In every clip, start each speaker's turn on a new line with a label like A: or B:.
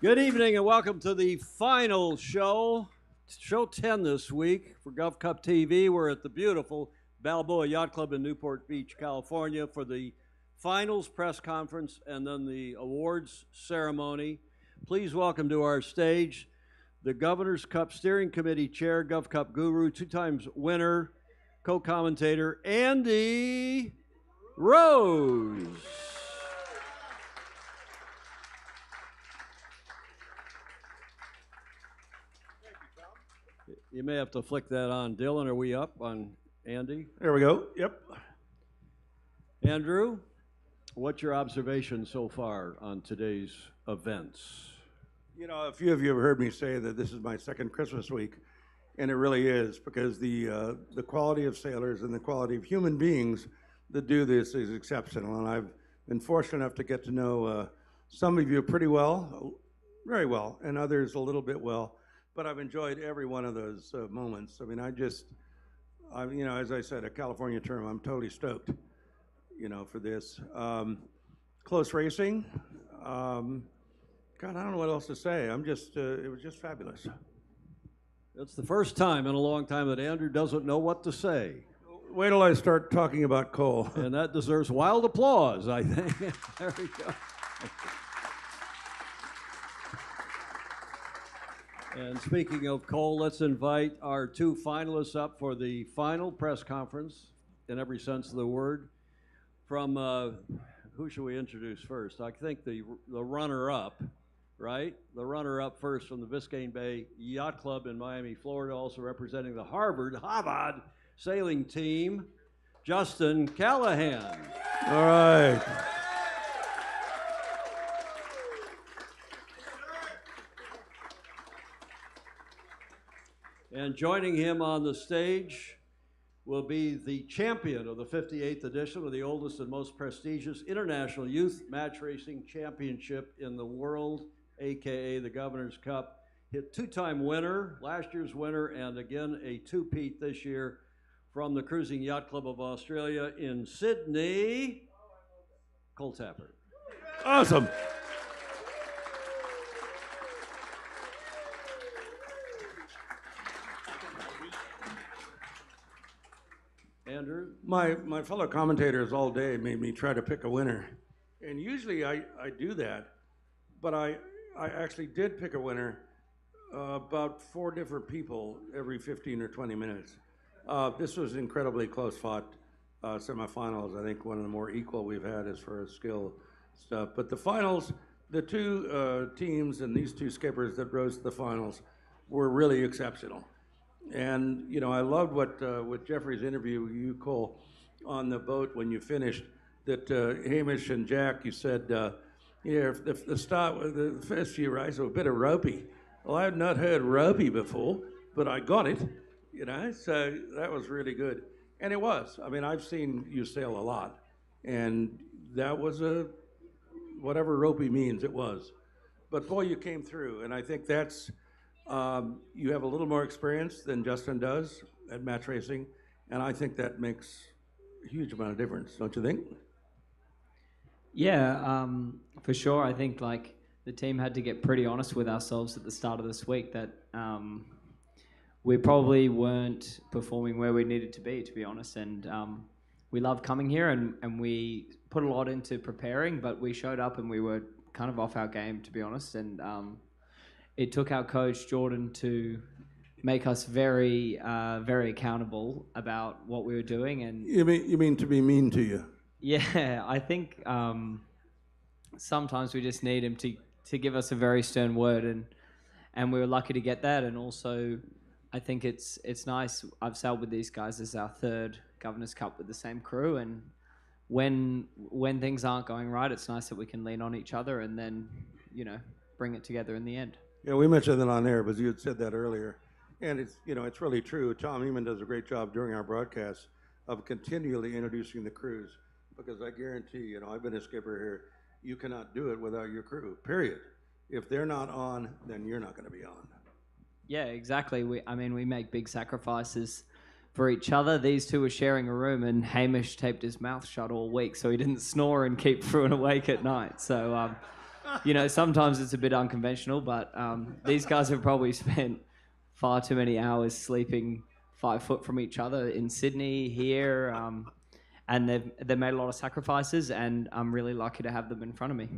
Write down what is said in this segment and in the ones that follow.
A: Good evening and welcome to the final show, show 10 this week for GovCup TV. We're at the beautiful Balboa Yacht Club in Newport Beach, California for the finals press conference and then the awards ceremony. Please welcome to our stage the Governor's Cup Steering Committee Chair, GovCup Guru, 2-time winner, co-commentator, Andy Rose. You may have to flick that on. Dylan, are we up on Andy?
B: There we go. Yep.
A: Andrew, what's your observation so far on today's events?
B: You know, a few of you have heard me say that this is my second Christmas week, and it really is, because the quality of sailors and the quality of human beings that do this is exceptional. And I've been fortunate enough to get to know some of you pretty well, very well, and others a little bit well. But I've enjoyed every one of those moments. I mean, you know, as I said, a California term, I'm totally stoked, you know, for this. Close racing. God, I don't know what else to say. It was just fabulous.
A: It's the first time in a long time that Andrew doesn't know what to say.
B: Wait till I start talking about coal.
A: And that deserves wild applause, I think. There we go. And speaking of coal, let's invite our two finalists up for the final press conference, in every sense of the word. From, who should we introduce first? I think the runner-up, right? The runner-up first from the Biscayne Bay Yacht Club in Miami, Florida, also representing the Harvard sailing team, Justin Callahan.
B: All right.
A: And joining him on the stage will be the champion of the 58th edition of the oldest and most prestigious International Youth Match Racing Championship in the world, aka the Governor's Cup. Hit 2-time winner, last year's winner, and again a two-peat this year from the Cruising Yacht Club of Australia in Sydney, Cole Tappert.
B: Awesome.
A: Andrew?
B: My fellow commentators all day made me try to pick a winner. And usually I do that, but I actually did pick a winner about 4 different people every 15 or 20 minutes. This was incredibly close fought semifinals. I think one of the more equal we've had as far as skill stuff. But the finals, the two teams and these two skippers that rose to the finals were really exceptional. And, you know, I loved what with Jeffrey's interview with you, Cole, on the boat when you finished, that Hamish and Jack, you said, yeah, if the first few rides were a bit of ropey. Well, I had not heard ropey before, but I got it, you know, so that was really good. And it was. I mean, I've seen you sail a lot, and that was whatever ropey means, it was. But boy, you came through, and I think that's, you have a little more experience than Justin does at match racing, and I think that makes a huge amount of difference, don't you think?
C: Yeah, for sure. I think like the team had to get pretty honest with ourselves at the start of this week that we probably weren't performing where we needed to be honest. And we love coming here and we put a lot into preparing, but we showed up and we were kind of off our game, to be honest. And it took our coach, Jordan, to make us very, very accountable about what we were doing. And
B: You mean to be mean to you?
C: yeah, I think sometimes we just need him to give us a very stern word, and we were lucky to get that. And also, I think it's nice. I've sailed with these guys as our 3rd Governor's Cup with the same crew, and when things aren't going right, it's nice that we can lean on each other and then, you know, bring it together in the end.
B: Yeah, we mentioned that on air, but you had said that earlier. And it's, you know, it's really true. Tom Ehman does a great job during our broadcasts of continually introducing the crews, because I guarantee, you know, I've been a skipper here, you cannot do it without your crew, period. If they're not on, then you're not going to be on.
C: Yeah, exactly. We make big sacrifices for each other. These two were sharing a room, and Hamish taped his mouth shut all week so he didn't snore and keep Fruin awake at night. So you know, sometimes it's a bit unconventional, but these guys have probably spent far too many hours sleeping 5 foot from each other in Sydney, here, and they've made a lot of sacrifices, and I'm really lucky to have them in front of me.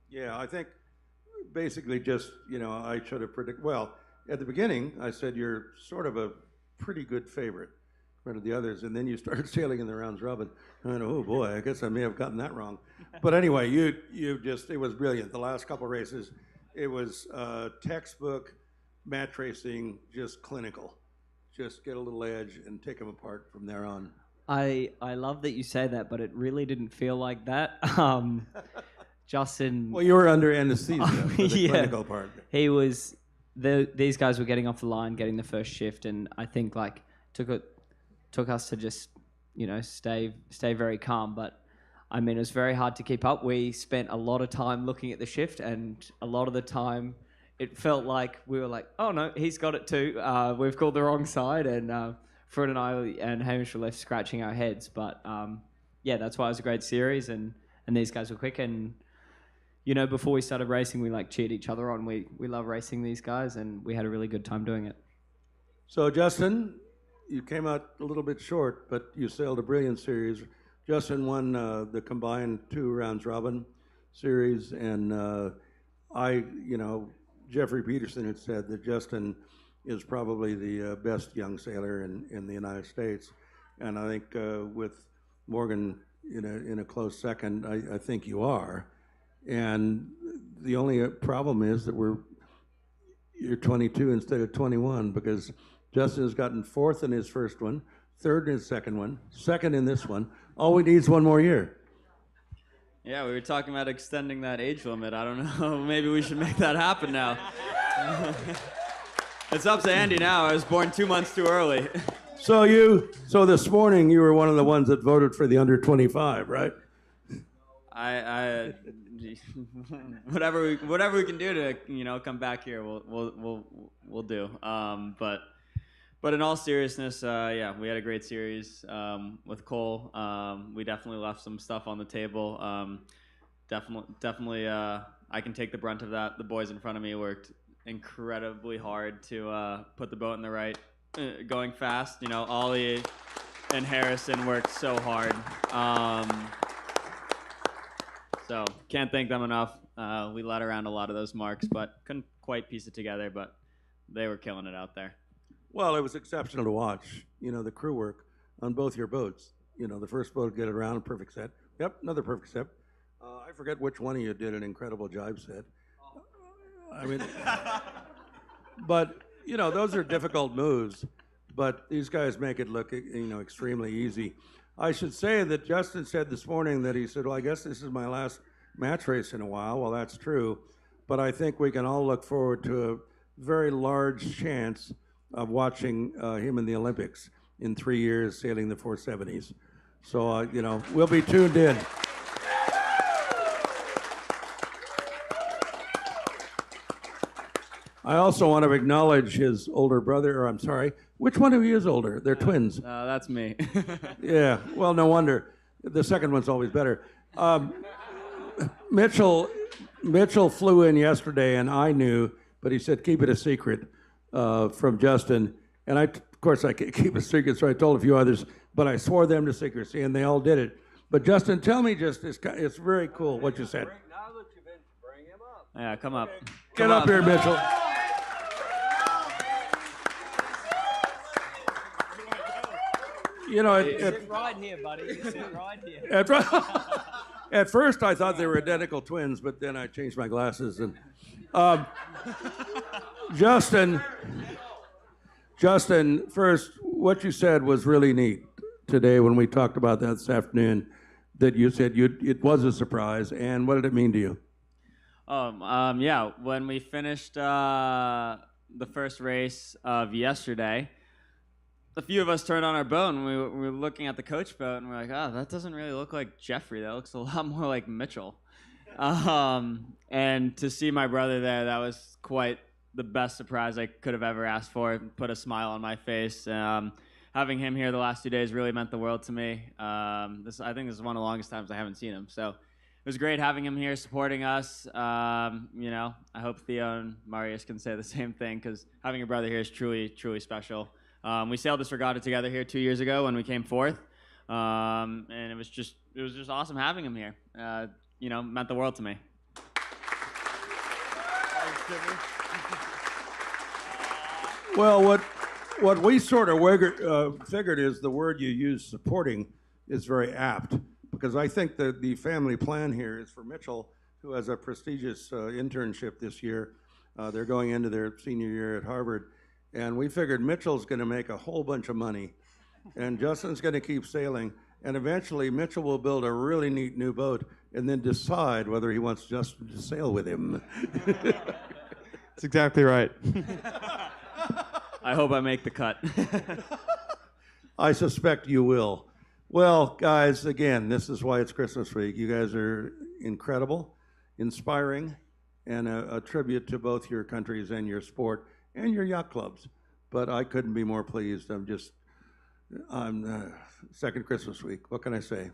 B: Yeah, I think basically just, I should have predicted. Well, at the beginning, I said you're sort of a pretty good favorite compared to the others, and then you started sailing in the rounds robin. I went, oh boy, I guess I may have gotten that wrong. But anyway, it was brilliant. The last couple races, it was textbook match racing, just clinical. Just get a little edge and take them apart from there on.
C: I love that you say that, but it really didn't feel like that. Justin.
B: Well, you were under anesthesia for the clinical part.
C: He was. These guys were getting off the line, getting the first shift, and I think like took us to just stay very calm. But I mean, it was very hard to keep up. We spent a lot of time looking at the shift, and a lot of the time, it felt like we were like, oh no, he's got it too. We've called the wrong side, and Fred and I and Hamish were left scratching our heads. But yeah, that's why it was a great series, and these guys were quick. And before we started racing, we like cheered each other on. We love racing these guys, and we had a really good time doing it.
B: So Justin, you came out a little bit short, but you sailed a brilliant series. Justin won the combined 2 rounds robin series, and Jeffrey Peterson had said that Justin is probably the best young sailor in the United States, and I think with Morgan in a close second, I think you are. And the only problem is that you're 22 instead of 21, because Justin has gotten 4th in his first one, 3rd in his second one, 2nd in this one. All he needs 1 more year.
D: Yeah, we were talking about extending that age limit. I don't know. Maybe we should make that happen now. It's up to Andy now. I was born 2 months too early.
B: So this morning you were one of the ones that voted for the under 25, right?
D: I whatever we can do to come back here, we'll do. But in all seriousness, yeah, we had a great series with Cole. We definitely left some stuff on the table. Definitely, I can take the brunt of that. The boys in front of me worked incredibly hard to put the boat in the right, going fast. Ollie and Harrison worked so hard. So can't thank them enough. We led around a lot of those marks, but couldn't quite piece it together. But they were killing it out there.
B: Well, it was exceptional to watch. The crew work on both your boats. The first boat get it around, perfect set. Yep, another perfect set. I forget which one of you did an incredible jibe set. I mean, but those are difficult moves. But these guys make it look extremely easy. I should say that Justin said this morning that he said, well, I guess this is my last match race in a while. Well, that's true. But I think we can all look forward to a very large chance of watching him in the Olympics in 3 years sailing the 470s. So, we'll be tuned in. I also want to acknowledge his older brother, or I'm sorry, which one of you is older? They're twins.
D: That's me.
B: Yeah, well, no wonder. The second one's always better. Mitchell flew in yesterday, and I knew, but he said, keep it a secret from Justin. And of course, I can't keep it a secret, so I told a few others, but I swore them to secrecy, and they all did it. But Justin, tell me it's very cool what you said.
A: Now that you've been, bring him up.
D: Yeah, come up.
B: Get up here, Mitchell.
C: Sit right here, buddy. Sit right here.
B: At first, I thought they were identical twins, but then I changed my glasses. And Justin, first, what you said was really neat today when we talked about that this afternoon. That you said it was a surprise, and what did it mean to you?
D: Yeah, when we finished the first race of yesterday, a few of us turned on our boat and we were looking at the coach boat and we're like, oh, that doesn't really look like Jeffrey. That looks a lot more like Mitchell. And to see my brother there, that was quite the best surprise I could have ever asked for. It put a smile on my face. Having him here the last 2 days really meant the world to me. I think this is one of the longest times I haven't seen him. So was great having him here supporting us. You know, I hope Theo and Marius can say the same thing, because having a brother here is truly, truly special. We sailed this regatta together here 2 years ago when we came fourth, and it was just awesome having him here. You know, meant the world to me.
B: Well, what we sort of figured is the word you use, supporting, is very apt, because I think that the family plan here is for Mitchell, who has a prestigious internship this year. They're going into their senior year at Harvard, and we figured Mitchell's going to make a whole bunch of money, and Justin's going to keep sailing, and eventually Mitchell will build a really neat new boat and then decide whether he wants Justin to sail with him.
E: That's exactly right.
D: I hope I make the cut.
B: I suspect you will. Well, guys, again, this is why it's Christmas week. You guys are incredible, inspiring, and a tribute to both your countries and your sport and your yacht clubs. But I couldn't be more pleased. I'm second Christmas week. What can I say?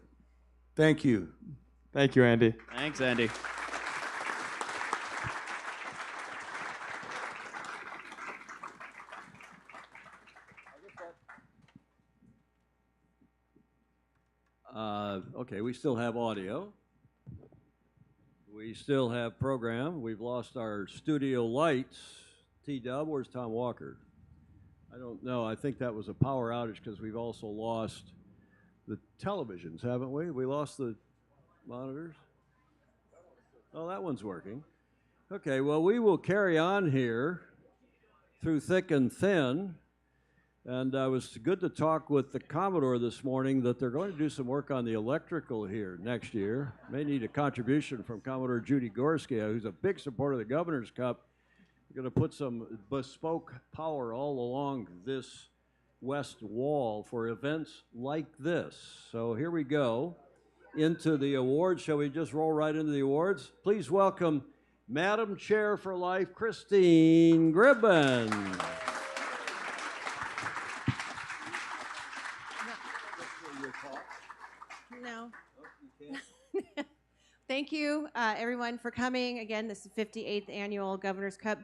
B: Thank you.
E: Thank you, Andy.
D: Thanks, Andy.
A: Okay, we still have audio. We still have program. We've lost our studio lights. T-Dub, where's Tom Walker? I don't know. I think that was a power outage because we've also lost the televisions, haven't we? We lost the monitors? Oh, that one's working. Okay, well, we will carry on here through thick and thin. And it was good to talk with the Commodore this morning that they're going to do some work on the electrical here next year. May need a contribution from Commodore Judy Gorski, who's a big supporter of the Governor's Cup. We're going to put some bespoke power all along this west wall for events like this. So here we go into the awards. Shall we just roll right into the awards? Please welcome Madam Chair for Life, Christine Gribben.
F: No. Thank you, everyone, for coming. Again, this is the 58th Annual Governor's Cup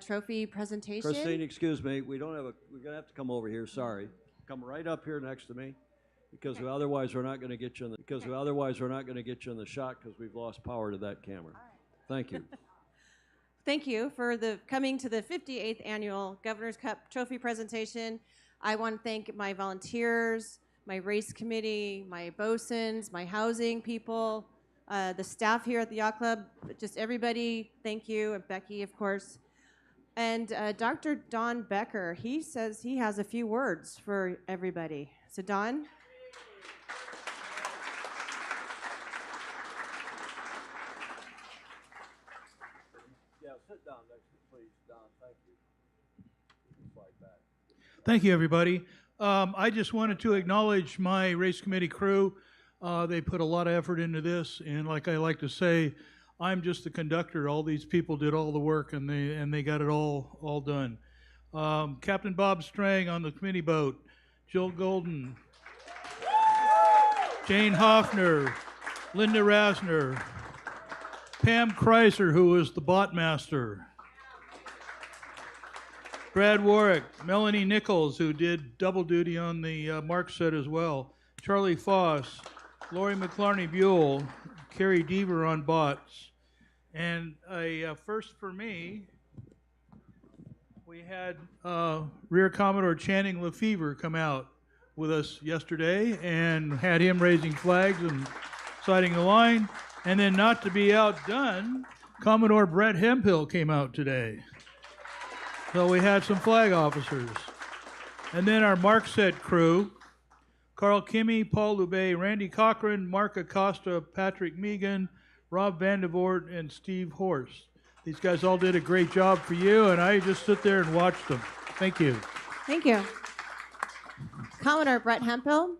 F: Trophy presentation.
A: Christine, excuse me. We're going to have to come over here. Sorry. Come right up here next to me, because otherwise we're not going to get you in the shot because we've lost power to that camera. Thank you.
F: Thank you for coming to the 58th Annual Governor's Cup Trophy presentation. I want to thank my volunteers, my race committee, my bosuns, my housing people, the staff here at the Yacht Club, just everybody, thank you, and Becky, of course. And Dr. Don Becker, he says he has a few words for everybody. So Don?
A: Yeah, sit down next to me, please, Don. Thank you. Slide back.
G: Thank you, everybody. I just wanted to acknowledge my race committee crew. They put a lot of effort into this, and like I like to say, I'm just the conductor. All these people did all the work, and they got it all done. Captain Bob Strang on the committee boat, Jill Golden, Jane Hoffner, Linda Rasner, Pam Kreiser, who was the bot master, Brad Warwick, Melanie Nichols, who did double duty on the mark set as well, Charlie Foss, Lori McClarney Buell, Carrie Deaver on bots. And a first for me, we had Rear Commodore Channing Lefevre come out with us yesterday and had him raising flags and sighting the line. And then, not to be outdone, Commodore Brett Hemphill came out today. So we had some flag officers. And then our mark set crew, Carl Kimmy, Paul Lubay, Randy Cochran, Mark Acosta, Patrick Megan, Rob Vandevort, and Steve Horst. These guys all did a great job for you, and I just sit there and watched them. Thank you.
F: Thank you. Commodore Brett Hemphill.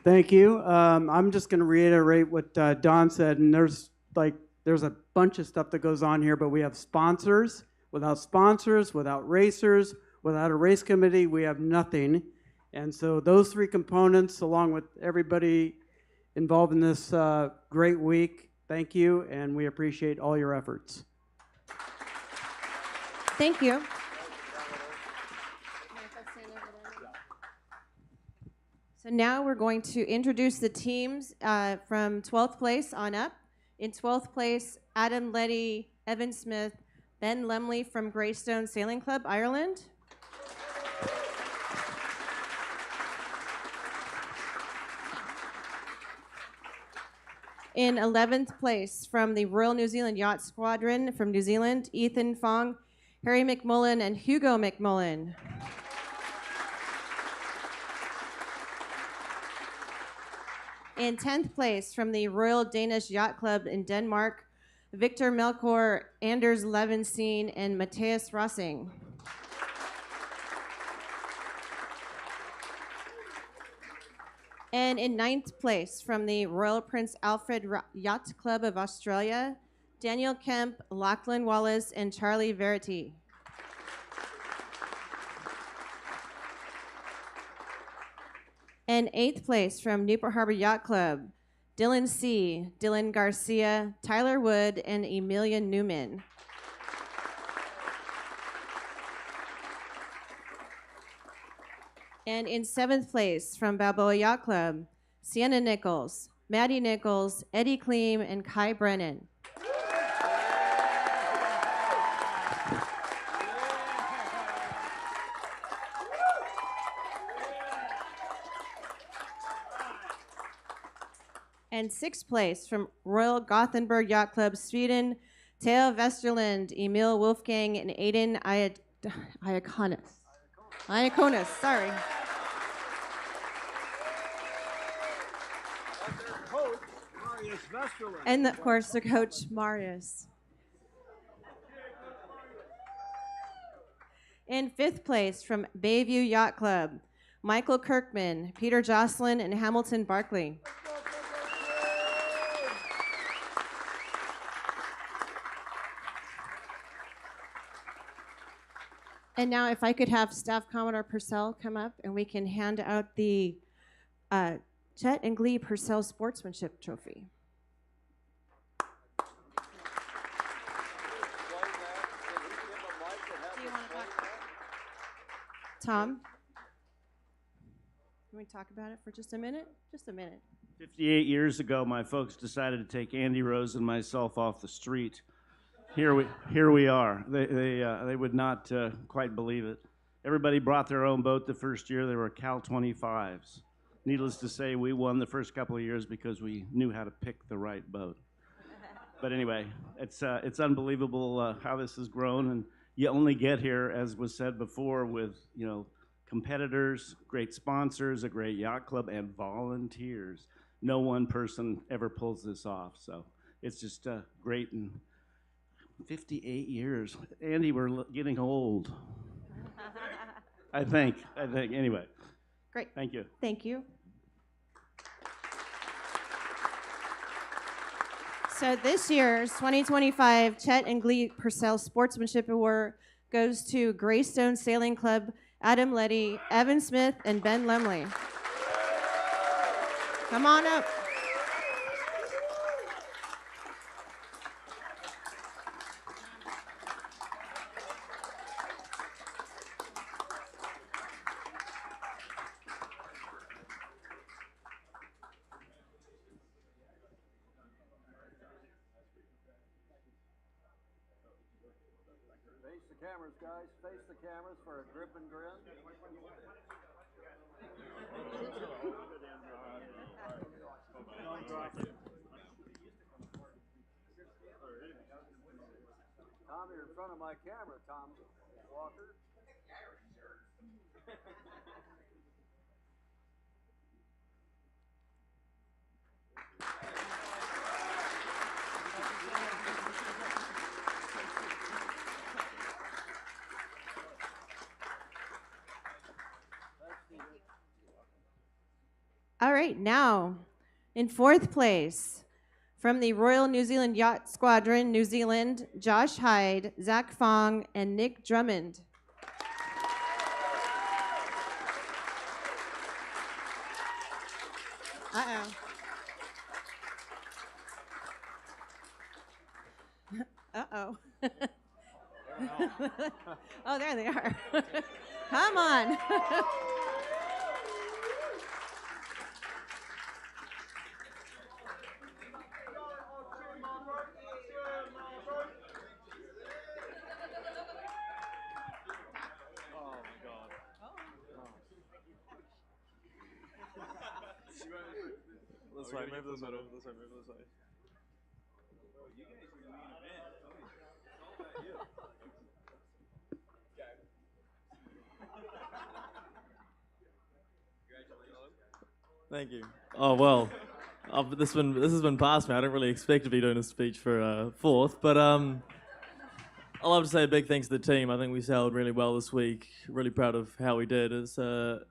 H: Thank you. I'm just going to reiterate what Don said, and there's a bunch of stuff that goes on here, but we have sponsors. Without racers, Without a race committee, we have nothing. And so those three components, along with everybody involved in this great week, thank you, and we appreciate all your efforts.
F: Thank you. So now we're going to introduce the teams from 12th place on up. In 12th place, Adam Letty, Evan Smith, Ben Lemley from Greystone Sailing Club, Ireland. In 11th place, from the Royal New Zealand Yacht Squadron from New Zealand, Ethan Fong, Harry McMullen, and Hugo McMullen. In 10th place, from the Royal Danish Yacht Club in Denmark, Victor Melkor, Anders Levenstein, and Matthias Rossing. And in 9th place, from the Royal Prince Alfred Yacht Club of Australia, Daniel Kemp, Lachlan Wallace, and Charlie Verity. And 8th place, from Newport Harbor Yacht Club, Dylan C., Dylan Garcia, Tyler Wood, and Emilia Newman. And in 7th place, from Balboa Yacht Club, Sienna Nichols, Maddie Nichols, Eddie Kleem, and Kai Brennan. And 6th place, from Royal Gothenburg Yacht Club, Sweden, Theo Vesterland, Emil Wolfgang, and Aiden Iaconis, sorry. And of course, the coach, Marius. In 5th place, from Bayview Yacht Club, Michael Kirkman, Peter Jocelyn, and Hamilton Barkley. And now if I could have Staff Commodore Purcell come up and we can hand out the Chet and Glee Purcell Sportsmanship Trophy. Do you want to talk? Tom? Can we talk about it for just a minute? Just a minute.
I: 58 years ago, my folks decided to take Andy Rose and myself off the street. Here we are. They would not quite believe it. Everybody brought their own boat the first year. They were Cal 25s. Needless to say, we won the first couple of years because we knew how to pick the right boat. But anyway, it's unbelievable how this has grown, and you only get here, as was said before, with competitors, great sponsors, a great yacht club, and volunteers. No one person ever pulls this off, so it's just great. And 58 years. Andy, we're getting old. I think. Anyway.
F: Great.
I: Thank you.
F: Thank you. So this year's 2025 Chet and Glee Purcell Sportsmanship Award goes to Greystone Sailing Club, Adam Letty, Evan Smith, and Ben Lemley. Come on up.
A: Face the cameras, guys. Face the cameras for a grip and grin. Tom, you're in front of my camera, Tom Walker.
F: All right, now, in 4th place, from the Royal New Zealand Yacht Squadron, New Zealand, Josh Hyde, Zach Fong, and Nick Drummond. Uh-oh. Uh-oh. Oh, there they are. Come on.
E: This way, move this way, this way, move this way. Thank you. Oh well, this has been past me. I don't really expect to be doing a speech for fourth, but I'd love to say a big thanks to the team. I think we sailed really well this week. Really proud of how we did. It's a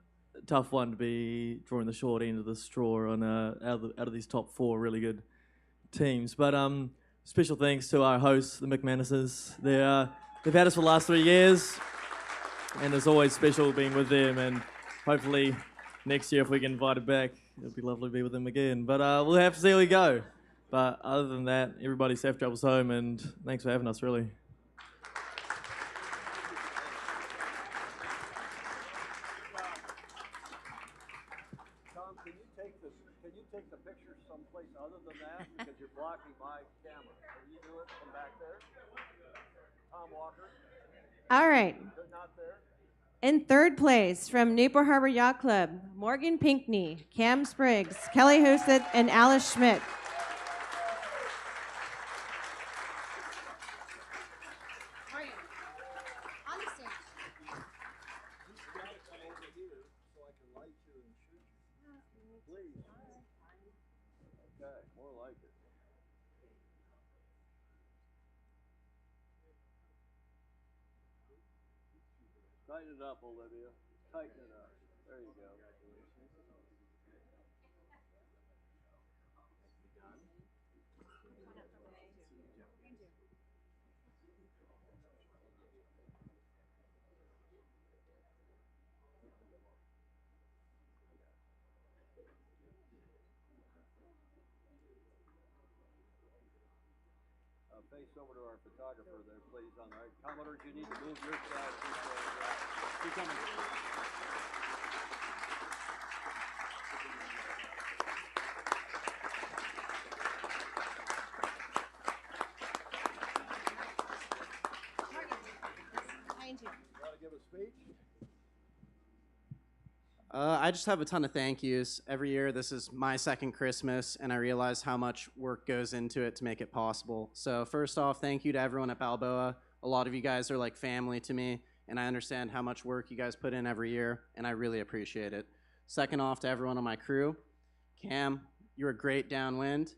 E: tough one to be drawing the short end of the straw on out of these top four really good teams. But special thanks to our hosts, the McManuses. They've had us for the last 3 years, and it's always special being with them. And hopefully next year, if we get invited back, it'll be lovely to be with them again. But we'll have to see how we go. But other than that, everybody safe travels home, and thanks for having us, really.
A: Tom, can you take the picture someplace other than that? Because you're blocking my camera. Can you do it from back there? Tom Walker?
F: All right.
A: Not there?
F: In third place, from Newport Harbor Yacht Club, Morgan Pinkney, Cam Spriggs, Kelly Husett, and Alice Schmidt.
A: Okay, more like it. Tighten it up, Olivia. Tighten it up. There you go. Face over to our photographer there, please, on the right. Commodores, you need to move your side. Keep coming.
F: Behind you.
A: You want to give a speech?
J: I just have a ton of thank yous. Every year, this is my second Christmas, and I realize how much work goes into it to make it possible. So first off, thank you to everyone at Balboa. A lot of you guys are like family to me, and I understand how much work you guys put in every year, and I really appreciate it. Second off, to everyone on my crew. Cam, you're a great downwind,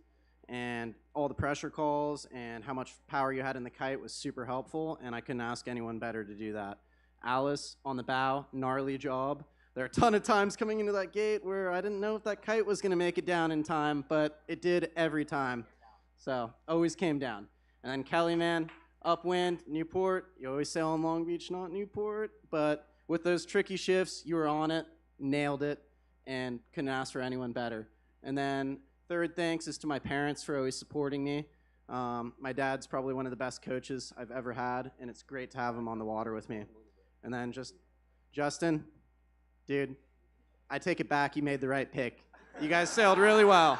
J: and all the pressure calls and how much power you had in the kite was super helpful, and I couldn't ask anyone better to do that. Alice, on the bow, gnarly job. There are a ton of times coming into that gate where I didn't know if that kite was going to make it down in time, but it did every time. So, always came down. And then Kelly, man, upwind, Newport. You always sail on Long Beach, not Newport. But with those tricky shifts, you were on it, nailed it, and couldn't ask for anyone better. And then third thanks is to my parents for always supporting me. My dad's probably one of the best coaches I've ever had, and it's great to have him on the water with me. And then just Justin. Dude, I take it back. You made the right pick. You guys sailed really well.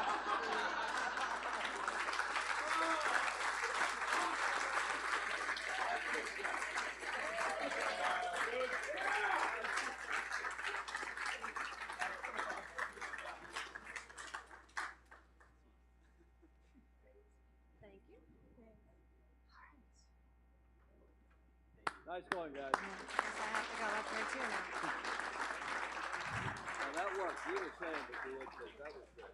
F: Thank you.
A: Nice going, guys.
F: I have to go up there too now.
A: Now that worked. You were saying that you would say that was good.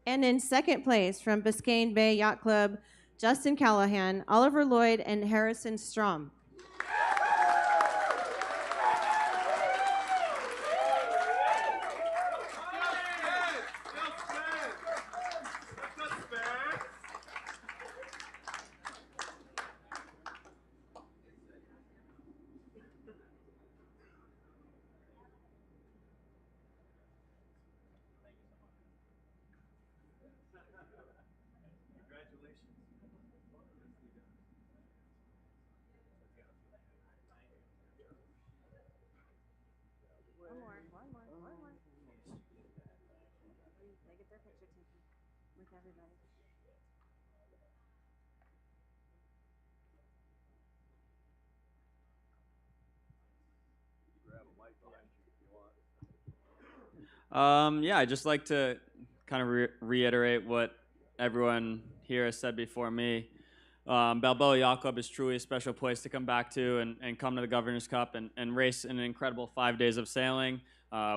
F: And in second place, from Biscayne Bay Yacht Club, Justin Callahan, Oliver Lloyd, and Harrison Strom. everybody.
D: Yeah, I'd just like to kind of reiterate what everyone here has said before me. Balboa Yacht Club is truly a special place to come back to and come to the Governor's Cup and race in an incredible 5 days of sailing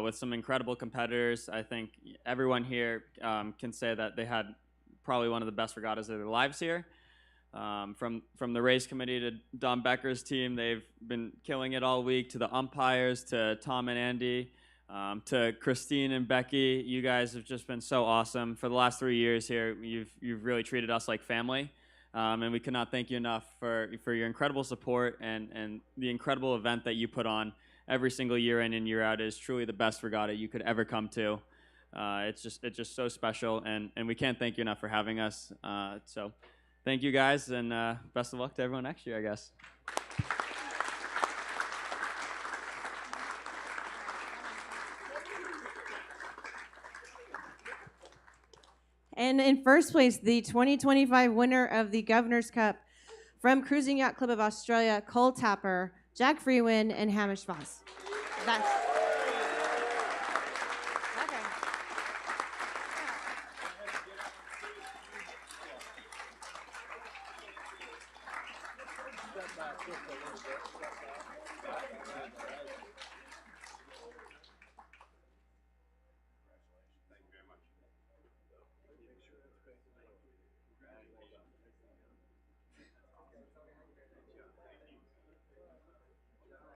D: with some incredible competitors. I think everyone here can say that they had probably one of the best regattas of their lives here. From the race committee to Don Becker's team, they've been killing it all week, to the umpires, to Tom and Andy, to Christine and Becky. You guys have just been so awesome. For the last 3 years here, you've really treated us like family. And we cannot thank you enough for your incredible support and the incredible event that you put on every single year in and year out. It is truly the best regatta you could ever come to. It's just so special, and we can't thank you enough for having us. So thank you guys, and best of luck to everyone next year, I guess.
F: And in first place, the 2025 winner of the Governor's Cup from Cruising Yacht Club of Australia, Cole Tapper, Jack Freeman, and Hamish Voss. That's okay.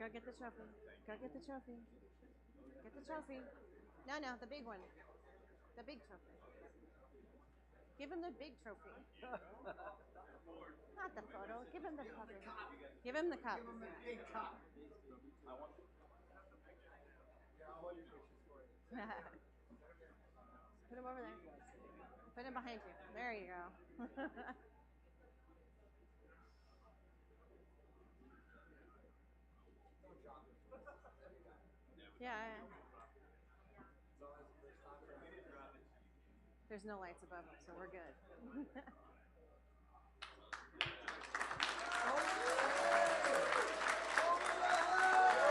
F: Go get the trophy. Go get the trophy. Get the trophy. No, the big one. The big trophy. Give him the big trophy. Not the photo. Give him the trophy. Give him the cup. Put him over there. Put him behind you. There you go. Yeah. There's no lights above them, so we're good.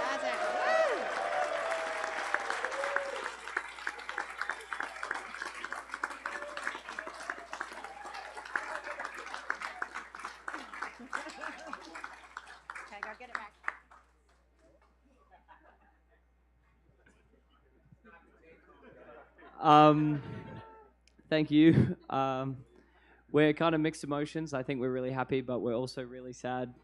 F: That's it. Woo! Okay, go get it back.
C: Thank you. We're kind of mixed emotions. I think we're really happy, but we're also really sad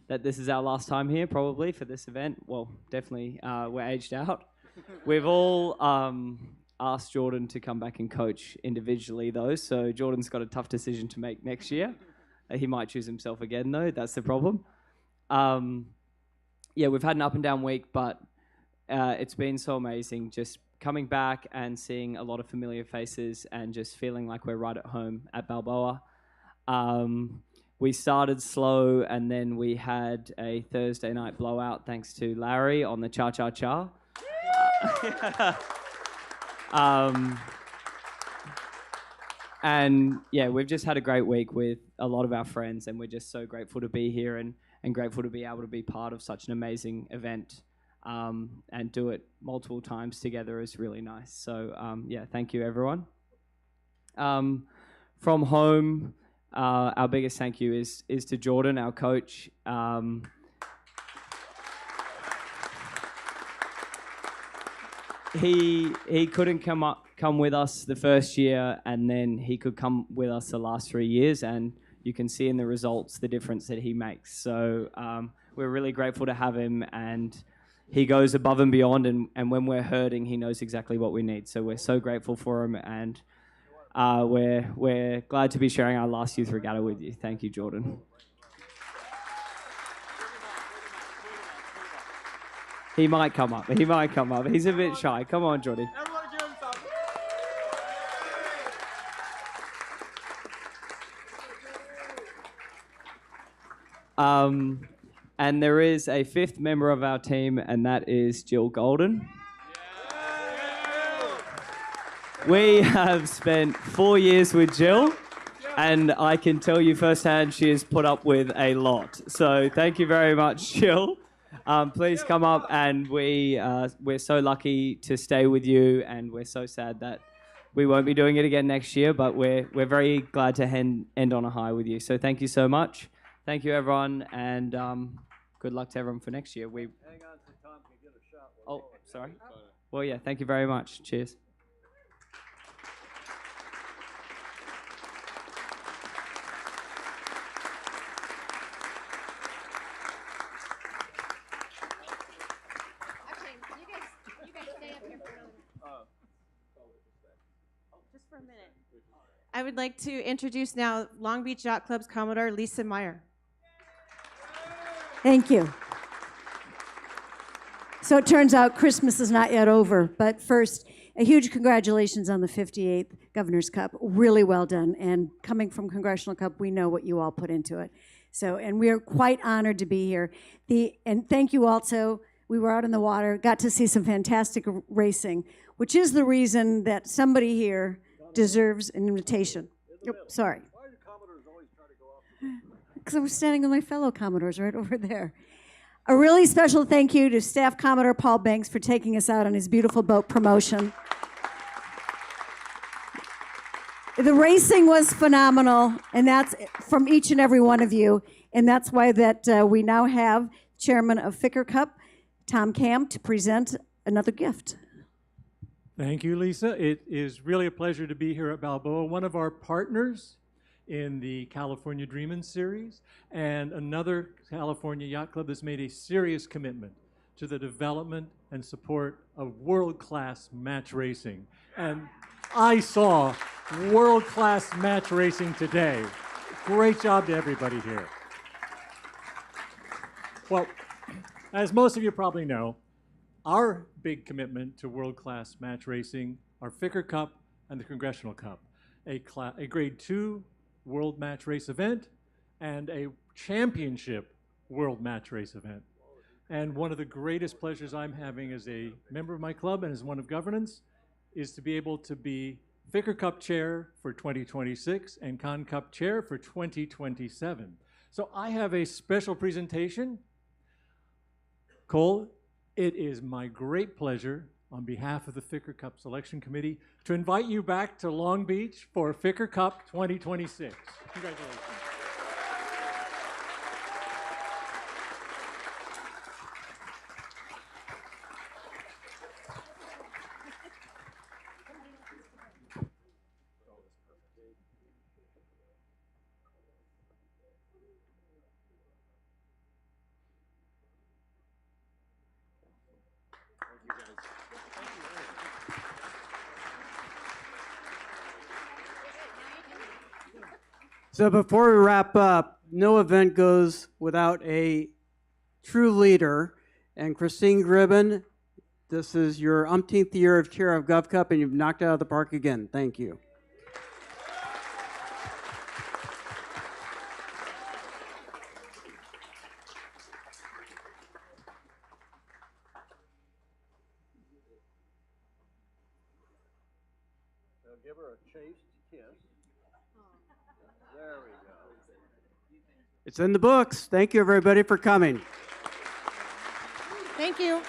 C: that this is our last time here, probably, for this event. Well, definitely, we're aged out. We've all asked Jordan to come back and coach individually, though, so Jordan's got a tough decision to make next year. He might choose himself again, though. That's the problem. Yeah, we've had an up and down week, but it's been so amazing just coming back and seeing a lot of familiar faces and just feeling like we're right at home at Balboa. We started slow, and then we had a Thursday night blowout thanks to Larry on the cha-cha-cha. And yeah, we've just had a great week with a lot of our friends, and we're just so grateful to be here and grateful to be able to be part of such an amazing event. And do it multiple times together is really nice. So yeah, thank you everyone. From home, our biggest thank you is to Jordan, our coach. He couldn't come with us the first year, and then he could come with us the last 3 years, and you can see in the results the difference that he makes. So we're really grateful to have him, and he goes above and beyond, and when we're hurting, he knows exactly what we need. So we're so grateful for him, and we're glad to be sharing our last youth regatta with you. Thank you, Jordan. He might come up. He's a bit shy. Come on, Jordan. And there is a fifth member of our team, and that is Jill Golden. We have spent 4 years with Jill, and I can tell you firsthand she has put up with a lot. So thank you very much, Jill. Please come up, and we're so lucky to stay with you, and we're so sad that we won't be doing it again next year, but we're very glad to end on a high with you. So thank you so much. Thank you, everyone, and good luck to everyone for next year.
A: Hang on so Tom can get a shot.
C: Oh, sorry. Well, yeah, thank you very much. Cheers.
F: Just for a minute. I would like to introduce now Long Beach Yacht Club's Commodore Lisa Meyer.
K: Thank you. So it turns out Christmas is not yet over, but first, a huge congratulations on the 58th Governor's Cup. Really well done. And coming from Congressional Cup, we know what you all put into it. So, and we are quite honored to be here. And thank you also. We were out in the water, got to see some fantastic racing, which is the reason that somebody here deserves an invitation. Yep, sorry.
A: Why do Commodores always try to go off?
K: Because I was standing with my fellow Commodores right over there. A really special thank you to Staff Commodore Paul Banks for taking us out on his beautiful boat promotion. The racing was phenomenal, and that's from each and every one of you, and that's why that we now have Chairman of Ficker Cup, Tom Camp, to present another gift.
L: Thank you, Lisa. It is really a pleasure to be here at Balboa, one of our partners in the California Dreamin' series, and another California Yacht Club that's made a serious commitment to the development and support of world-class match racing. And I saw world-class match racing today. Great job to everybody here. Well, as most of you probably know, our big commitment to world-class match racing are Ficker Cup and the Congressional Cup, a Grade 2 World Match Race event and a championship World Match Race event. And one of the greatest pleasures I'm having as a member of my club and as one of governance is to be able to be Ficker Cup Chair for 2026 and Con Cup Chair for 2027. So I have a special presentation. Cole, it is my great pleasure on behalf of the Ficker Cup Selection Committee to invite you back to Long Beach for Ficker Cup 2026. Congratulations.
H: So before we wrap up, no event goes without a true leader. And Christine Gribben, this is your umpteenth year of chair of GovCup, and you've knocked it out of the park again. Thank you.
A: Now give her a chaste kiss. There we go.
H: It's in the books. Thank you, everybody, for coming.
F: Thank you.